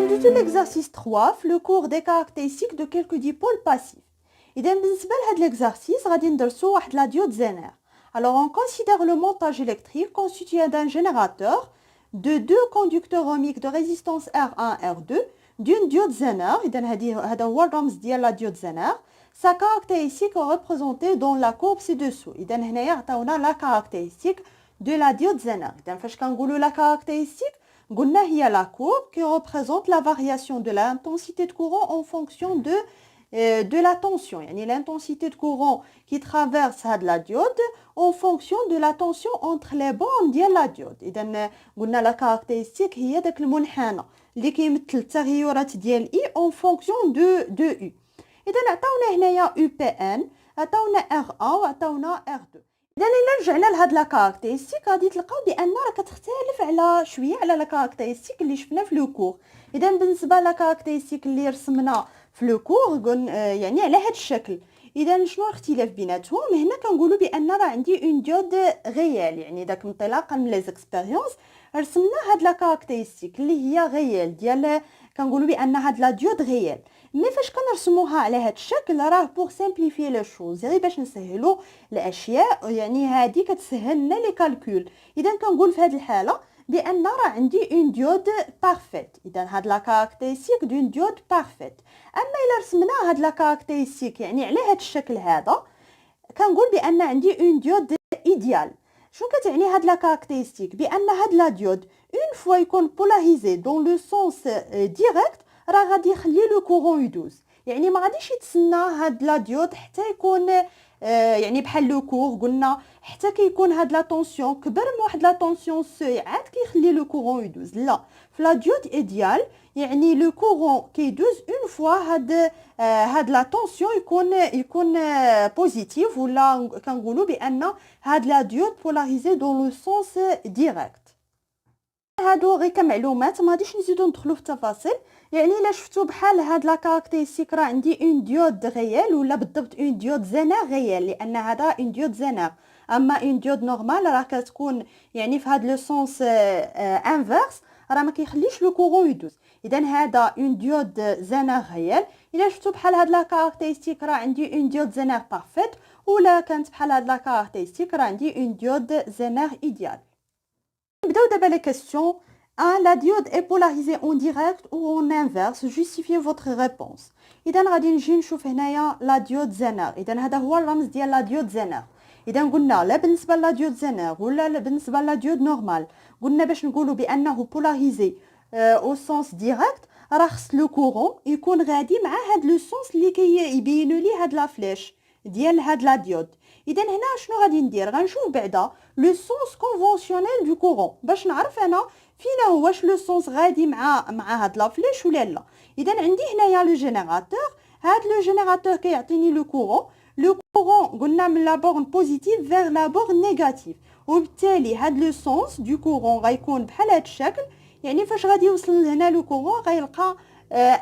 ندوزو l'exercice 3 في le cours des caractéristiques de quelques dipôles passifs. إذا بالنسبة لهاد l'exercice غادي ندرسو واحد la diode Zener. Alors on considère le montage électrique constitué d'un générateur de deux conducteurs ohmiques de résistance R1 R2 d'une diode Zener. إذا هذا هو الرمز ديال la diode Zener. Sa caractéristique est représentée dans la courbe ci-dessous. إذا هنايا عطاونا la caractéristique de la diode Zener. إذا فاش كنقولوا la caractéristique قلنا هي la courbe qui représente la variation de l'intensité de courant en fonction de la tension. يعني l'intensité de courant qui traverse la diode en fonction de la tension entre les bornes ديال la diode. إذا قلنا la caractéristique هي داك المنحنى اللي كيمثل التغيرات ديال I en fonction de U. إذا عطاونا هنايا UPN، عطاونا R1 وعطاونا R2. إذا إلا رجعنا لهاد لا كاركتيرستيك غادي تلقاو بأن راه كتختلف على شويه على لا كاركتيرستيك اللي شفنا في لو كور. إذا بالنسبة لا كاركتيرستيك اللي رسمنا في لو كور يعني على هاد الشكل. إذا شنو الاختلاف بيناتهم؟ هنا كنقولوا بأن راه عندي اون ديود غيال، يعني داك انطلاقا من لي زيكسبيريونس رسمنا هاد لا كاركتيرستيك اللي هي غيال ديال كنقولوا بأن هاد لا ديود غيال. مي فاش كنرسموها على هاد الشكل راه بور سامبليفي لي شوز، يعني باش نسهلوا الاشياء، يعني هذه كتسهل لنا لي كالكول. اذا كنقول في هذه الحاله بان راه عندي اون ديود بارفيت. اذا هاد لا كاركتيرستيك دون ديود بارفيت. اما الا رسمنا هاد لا كاركتيرستيك يعني على هاد الشكل هذا كنقول بان عندي اون ديود ايديال. شنو كتعني هاد لا كاركتيرستيك؟ بان هاد لا ديود اون فوا يكون بولاريزي دون لو سونس ديريكت راه غادي يخلي لو كورون يدوز، يعني ما غاديش يتسنى هاد لا ديود حتى يكون يعني بحال لو كور قلنا حتى كيكون هاد لا طونسيون كبر من واحد لا طونسيون سي عاد كيخلي لو كورون يدوز. لا، في لا ديود ايديال يعني لو كورون كيدوز اون فوا هاد لا طونسيون يكون بوزيتيف، ولا كنقولوا بان هاد لا ديود بولاريزي دون لو سونس ديريكت. هادو غير كمعلومات ما غاديش نزيدو ندخلو في التفاصيل. يعني الا شفتو بحال هاد لا كاركتيرستيك راه عندي اون ديود غيال، ولا بالضبط اون ديود زينر غيال، لان هذا اون ديود زينر. اما اون ديود نورمال راه كتكون يعني في هاد لو سونس انفيرس راه ما كيخليش لو كورون يدوز. اذا هذا اون ديود زينر غيال. الا شفتو بحال هاد لا كاركتيرستيك راه عندي اون ديود زينر بارفيت، ولا كانت بحال هاد لا كاركتيرستيك راه عندي اون ديود زينر ايديال. نبداو دابا لي كيسيون. 1. La diode est polarisée en direct ou en inverse. Justifiez votre réponse. إذا غادي نجي نشوف هنايا لا ديود زينر. إذا هذا هو الرمز ديال لا ديود زينر. إذا قلنا لا بالنسبة لا ديود زينر ولا بالنسبة لا ديود نورمال، قلنا باش نقولوا بأنه بولاريزي au sens direct راه خص لو كورون يكون غادي مع هاد لو سونس اللي كيبينوا لي هاد لا فليش ديال هاد لا ديود. اذا هنا شنو غادي ندير؟ غنشوف بعدا لو سونس كونفونسيونيل دو كورون باش نعرف انا فينا واش لو سونس غادي مع هاد لا فليش ولا لا. اذا عندي هنايا لو جينيراتور، هاد لو جينيراتور كيعطيني لو كورون قلنا من لا بورن بوزيتيف فيغ لا بورن نيجاتيف، وبالتالي هاد لو سونس دو كورون غيكون بحال هاد الشكل. يعني فاش غادي يوصل لهنا لو كورون غيلقى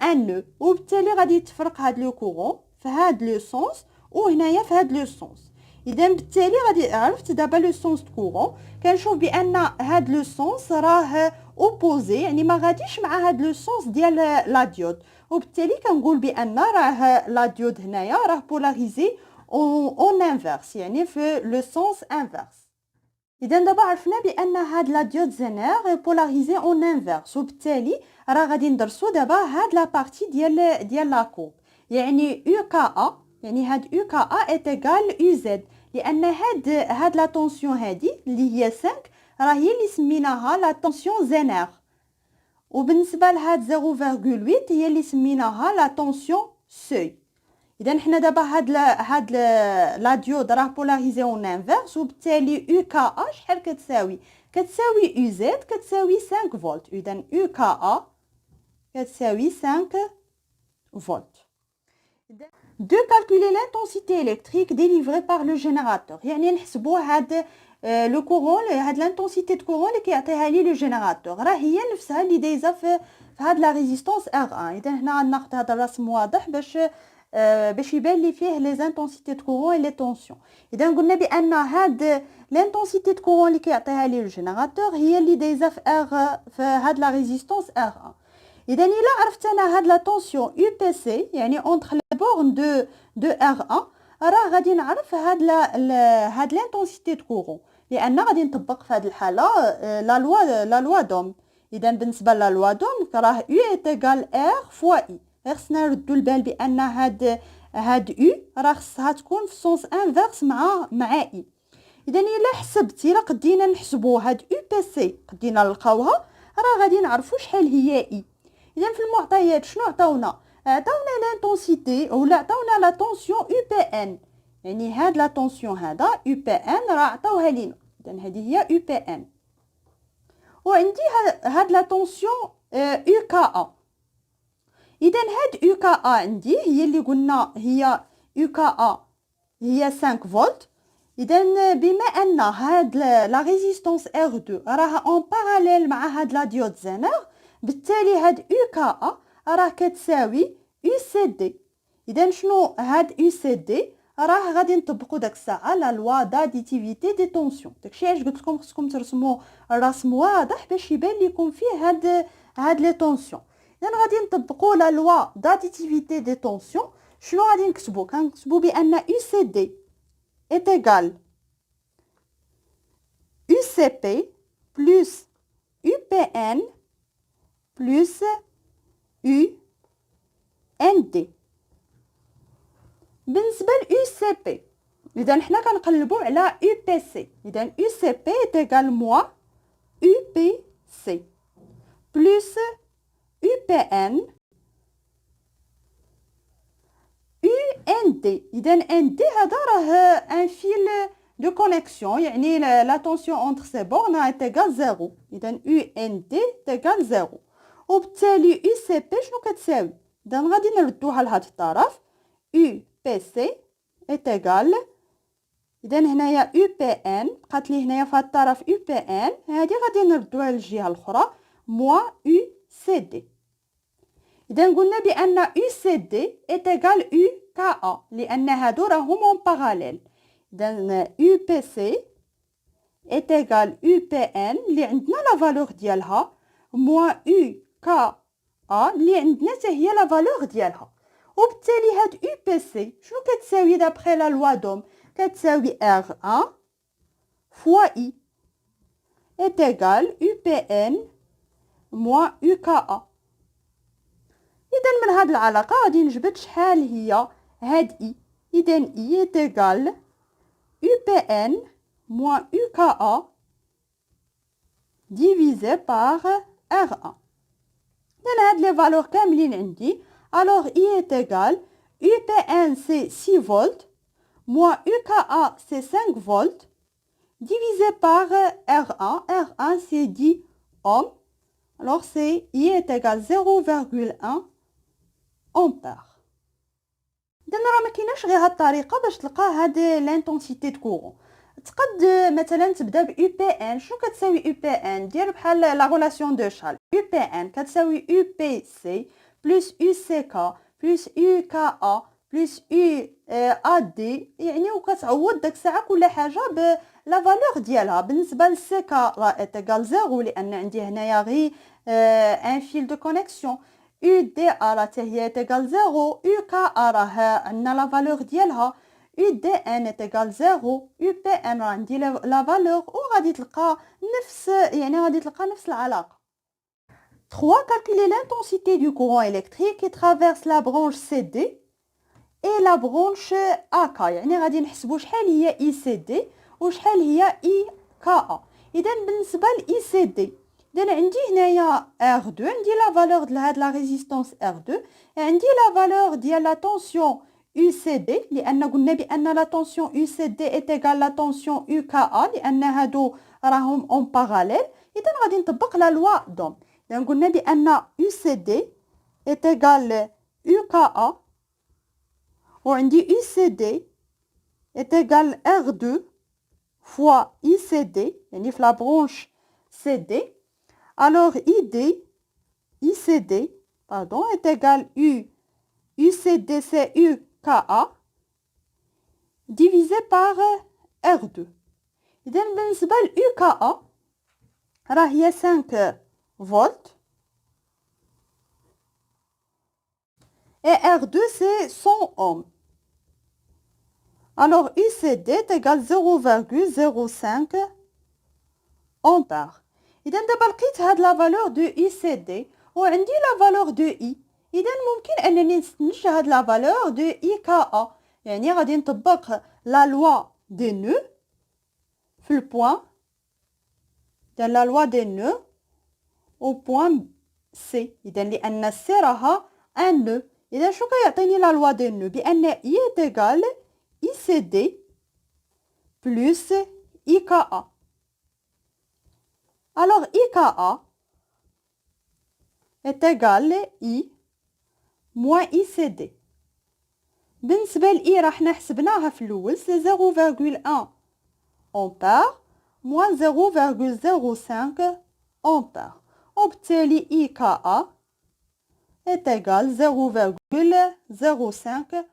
ان نو، وبالتالي غادي يتفرق هاد لو كورون في هاد لو سونس وهنايا في هاد لو سونس. اذا بالتالي غادي عرفت دابا لو سونس دو كورون. كنشوف بان هاد لو سونس راه اوبوزي، يعني ما غاديش مع هاد لو سونس ديال لا ديود، وبالتالي كنقول بان راه لا ديود هنايا راه بولاريزي اون انفيرس، يعني في لو سونس انفيرس. اذا دابا عرفنا بان هاد لا ديود زينر بولاريزي اون انفيرس، وبالتالي راه غادي ندرسو دابا هاد لا بارتي ديال لا كورب. يعني يو كا ا، يعني هاد يو كا ا ايت ايغال يو زد، لان هاد لا طونسيون هادي اللي هي 5 راه هي اللي سميناها لا طونسيون زينر، وبالنسبه لهاد 0.8 هي اللي سميناها لا طونسيون سوي. اذا حنا دابا هاد لا ديود راه بولاريزي اون انفيرس، وبالتالي يو كا ا شحال كتساوي يو زد كتساوي 5 فولت. اذا يو كا ا كتساوي 5 فولت. De calculer l'intensité électrique délivrée par le générateur. يعني نحسبوا هاد لو كورون، هاد لانتونسيتي دو كورون اللي كيعطيها لي لو جينيراتور راه هي نفسها اللي دايزه في هاد لا ريزيستانس R1. اذا هنا غناخذ هذا الرسم واضح باش يبان لي فيه لي زانتونسيتي دو كورون اي لي طونسيون. اذا قلنا بان هاد لانتونسيتي دو كورون اللي كيعطيها لي لو جينيراتور هي اللي دايزه في هاد لا ريزيستانس R1. اذا الا عرفت انا هاد لا طونسيون يو بي سي يعني اونتر لي بورن دو ار 1 راه غادي نعرف هاد لانتونسيتي دو كورون لان غادي نطبق في هاد الحاله لا لوا دوم. اذا بالنسبه لا لوا دوم راه يو ايت ايغال ار فوا اي. خصنا نردوا البال بان هاد يو راه خصها تكون في سونس انفيرس مع اي. اذا الا حسبتي راه قدينا نحسبوا هاد يو بي سي قدينا نلقاوها راه غادي نعرفوا شحال هي اي. اذا في المعطيات شنو عطاونا لانتونسيتي ولا عطاونا لا طونسيون يو بي ان يعني هاد لا طونسيون هذا يو بي ان راه عطاوها لينا. اذا هذه هي يو بي ان وعندي هاد لا طونسيون يو كا ا. اذا هاد يو كا ا عندي هي اللي قلنا هي يو كا ا هي 5 فولت. اذا بما ان هاد لا ريزيستانس ار 2 راها اون باراليل مع هاد لا ديود زينر بالتالي هاد يو كا ا راه كتساوي يو سي دي. اذا شنو هاد يو سي دي راه غادي نطبقوا داك الساعه لا لوا داديتيفيتي دي طونسيون. داكشي علاش قلت لكم خصكم ترسموا الرسم واضح باش يبان لكم فيه هاد لي طونسيون. اذا غادي نطبقوا لا لوا داديتيفيتي دي طونسيون. شنو غادي نكتبوا كنكتبوا بان يو سي دي est égal UCP plus UPN plus UND. بالنسبة ل UCP إذا حنا كنقلبوا على UPC. إذا UCP est égal moins UPC plus UPN UND. إذا ND هذا راه ان فيل دو كونيكسيون يعني لا طونسيون اونتر سي بورن est égal 0. إذا UND est égal 0 وبالتالي UCP شنو كتساوي؟ إذا غادي نردوها لهاد الطرف UPC est égal إذا هنايا UPN بقات لي هنايا في هاد الطرف UPN هادي غادي نردوها للجهة الأخرى موا UCD. إذا قلنا بأن UCD est égal UKA لأن هادو راهم اون باراليل. إذا UPC est égal UPN اللي عندنا لا فالور ديالها موا UKA اللي عندنا حتى هي لا فالور ديالها. وبالتالي هاد UPC شنو كتساوي دابخي لا لوا دوم؟ كتساوي R1 فوا I est égal UPN موا UKA. إذا من هاد العلاقة غادي نجبد شحال هي هاد إي. إذا إي est égal UPN moins UKA divisé par R1. إذا هاد لي فالور كاملين عندي. alors I est égal UPN c'est 6 volts moins UKA c'est 5 volts divisé par R1. R1 c'est 10 ohms. alors c'est I est égal 0,1 ampère. إذا راه ما كايناش غير هاد الطريقه باش تلقى هاد لانتونسيتي دو كورون. تقد مثلا تبدا ب يو بي ان. شنو كتساوي يو بي ان؟ دير بحال لا غولاسيون دو شال. يو بي ان كتساوي يو بي سي بلس يو سي كا بلس يو كا ا بلس يو ا دي يعني وكتعوض داك الساعه كل حاجه بلا فالور ديالها. بالنسبه للسي كا راه ايتيغال 0 لان عندي هنايا غير ان فيل دو كونيكسيون. U D A راه هي égal 0 U K A راه عندنا لا فالور ديالها U D N est égal 0 U P N راه عندي لا فالور وغادي تلقى نفس العلاقة. 3. Calculer l'intensité du courant électrique qui traverse la branche CD et la branche AK. يعني غادي نحسبوا شحال هي ECD وشحال هي EKA. إذا بالنسبة ل ECD إذا عندي هنايا R2 عندي لا فالور ديال هاد لا ريزيستانس R2 عندي لا فالور ديال لا طونسيون UCD لأن قلنا بأن لا طونسيون UCD est égal لا طونسيون UKA لأن هادو راهم اون باراليل. إذا غادي نطبق لا لوا دوم. إذا قلنا بأن UCD est égal UKA وعندي UCD est égal R2 fois ICD يعني في لا برونش CD. alors ICD est égal UCD c'est UKA divisé par R2. إذا بالنسبة ل UKA راه هي 5 فولت et R2 c'est 100 ohms. Alors UCD est égal 0,05 ampères. إذا دابا لقيت هاد لا فالور دو UCD وعندي لا فالور دو I. إذا ممكن أنني نستنتج هاد لا فالور دو IKA. يعني غادي نطبق لا لوا دي نو في البوان ديال لا لوا دي نو au point C. إذا لأن C راها ان نو. إذا شو كيعطيني لا لوا دي نو؟ بأن I est égal ICD plus IKA. Alors IKA est égal I moins ICD. بالنسبة ل I راح نحسبناها في الأول سي 0,1 أمبير moins 0,05 أمبير. وبالتالي IKA est égal 0,05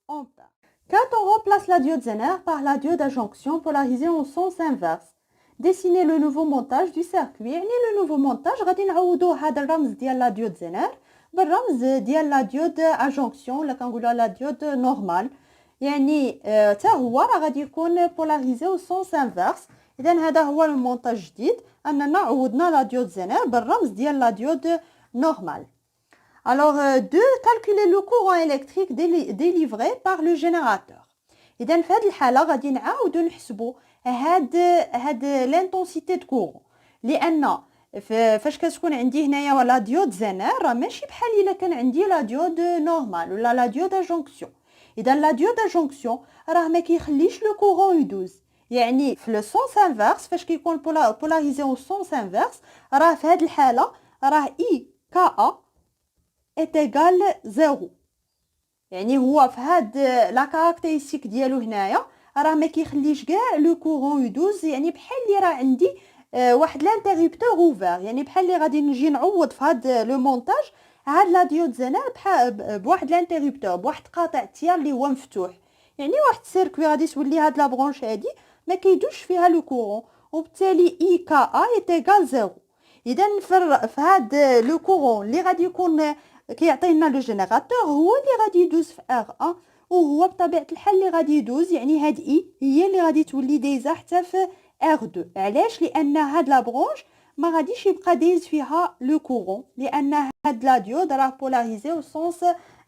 ampères. Quand on remplace la diode Zener par la diode à jonction polarisée en sens inverse, dessiner le nouveau montage du circuit. يعني le nouveau montage غادي نعوضوا هذا الرمز ديال لا ديود زينر بالرمز ديال لا ديود à jonction ولا كنقولوا لا ديود نورمال. يعني حتى هو راه غادي يكون بولاريزي au sens inverse. إذا هذا هو المونتاج الجديد أننا عوضنا لا ديود زينر بالرمز ديال لا ديود نورمال. Alors, de calculer le courant électrique délivré par le générateur. إذا في هذه الحالة غادي نعاودو نحسبو هاد لانتونسيتي دو كورون لأن فاش كتكون عندي هنايا لا ديود زينر راه ماشي بحال إلا كان عندي لا ديود نورمال ولا لا ديود ا جونكسيون. إذا لا ديود ا جونكسيون راه ما كيخليش لو كورون يدوز. يعني في لو سونس انفيرس فاش كيكون بولاريزي او سونس انفيرس راه في هذه الحالة راه اي كا est égal 0. يعني هو في هاد لا كاركتيرستيك ديالو هنايا راه ما كيخليش كاع لو كورون يدوز. يعني بحال اللي راه عندي واحد لانتريبتور اوفر. يعني بحال اللي غادي نجي نعوض في هاد لو مونتاج هاد لا ديود زينر بحال بواحد لانتريبتور بواحد قاطع تيار اللي هو مفتوح. يعني واحد السيركوي غادي تولي هاد لا برونش هادي ما كيدوش فيها لو كورون وبالتالي اي كا ا est égal 0. اذا في هاد لو كورون اللي غادي يكون كيعطينا لو جينيراتور هو اللي غادي يدوز في R1 وهو بطبيعه الحال اللي غادي يدوز. يعني هاد اي هي اللي غادي تولي دايزه حتى في R2. علاش؟ لان هاد لا برونش ما غاديش يبقى دايز فيها لو كورون لان هاد لا ديود راه بولاريزي او سونس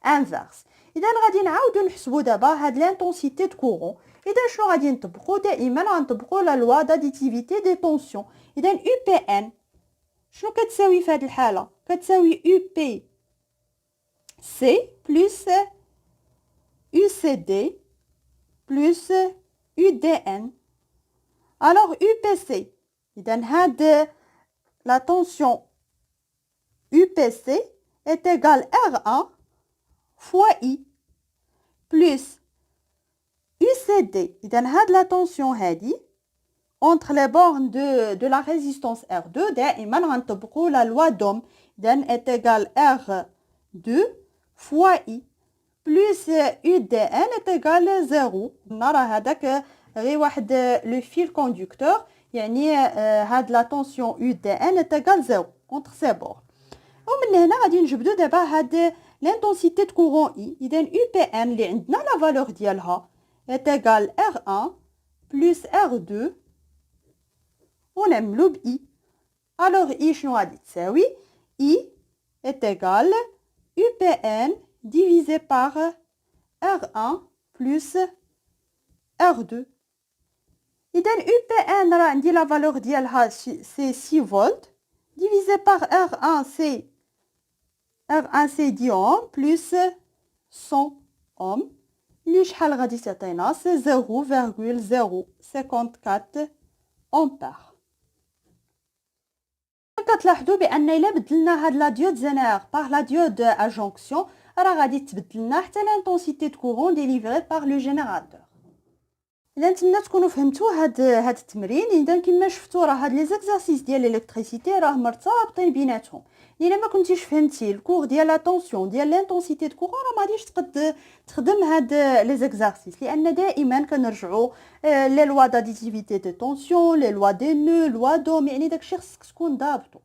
انفيرس. اذا غادي نعاودو نحسبو دابا هاد لانتونسيتي دو كورون. اذا شنو غادي نطبقو؟ دائما غنطبقو لا لوا داديتيفيتي دي طونسيون. اذا يو بي ان شنو كتساوي في هاد الحاله؟ كتساوي يو بي C plus UCD plus UDN. Alors UPC, la tension UPC est égale R1 fois I plus UCD. La tension entre les bornes de la résistance R2 دائما غنطبقوا la loi d'Ohm est égale R2 fois I plus UDN est égal 0. نرى هذاك غير واحد لو فيل كوندكتور. يعني هاد لا طونسيون UDN est égal 0 entre ces bords. ومن هنا غادي نجبدو دابا هاد لانتونسيتي دو كورون I. اذا UPN اللي عندنا لا فالور ديالها est égal R1 plus R2 ونعملو ب I. alors I شنو غادي تساوي؟ I est égal UPN divisé par R1 plus R2. إذا UPN راه عندي لا فالور ديالها سي 6 فولت divisé par R1 سي R1 سي 10 اوم plus 100 اوم اللي شحال غادي تعطينا سي 0,054 أمبير. كتلاحظوا بان الا بدلنا هاد لا ديود زينر باغ لا ديود ا جونكسيون راه غادي تبدل لنا حتى لانتونسيتي دو كورون ديليفري باغ لو جينيراتور. اذا نتمنى تكونوا فهمتوا هاد التمرين. اذا كما شفتوا راه هاد لي زيكزارسيس ديال الالكتريسيتي راه مرتبطين بيناتهم. الا ما كنتيش فهمتي الكور ديال لا طونسيون ديال لانتونسيتي دو كورون راه ما غاديش تقد تخدم هاد لي زيكزارسيس لان دائما كنرجعوا لي لوا داديتيفيتي دي طونسيون لي لوا دي نو لوا دوم. يعني داكشي خصك تكون ضابطو.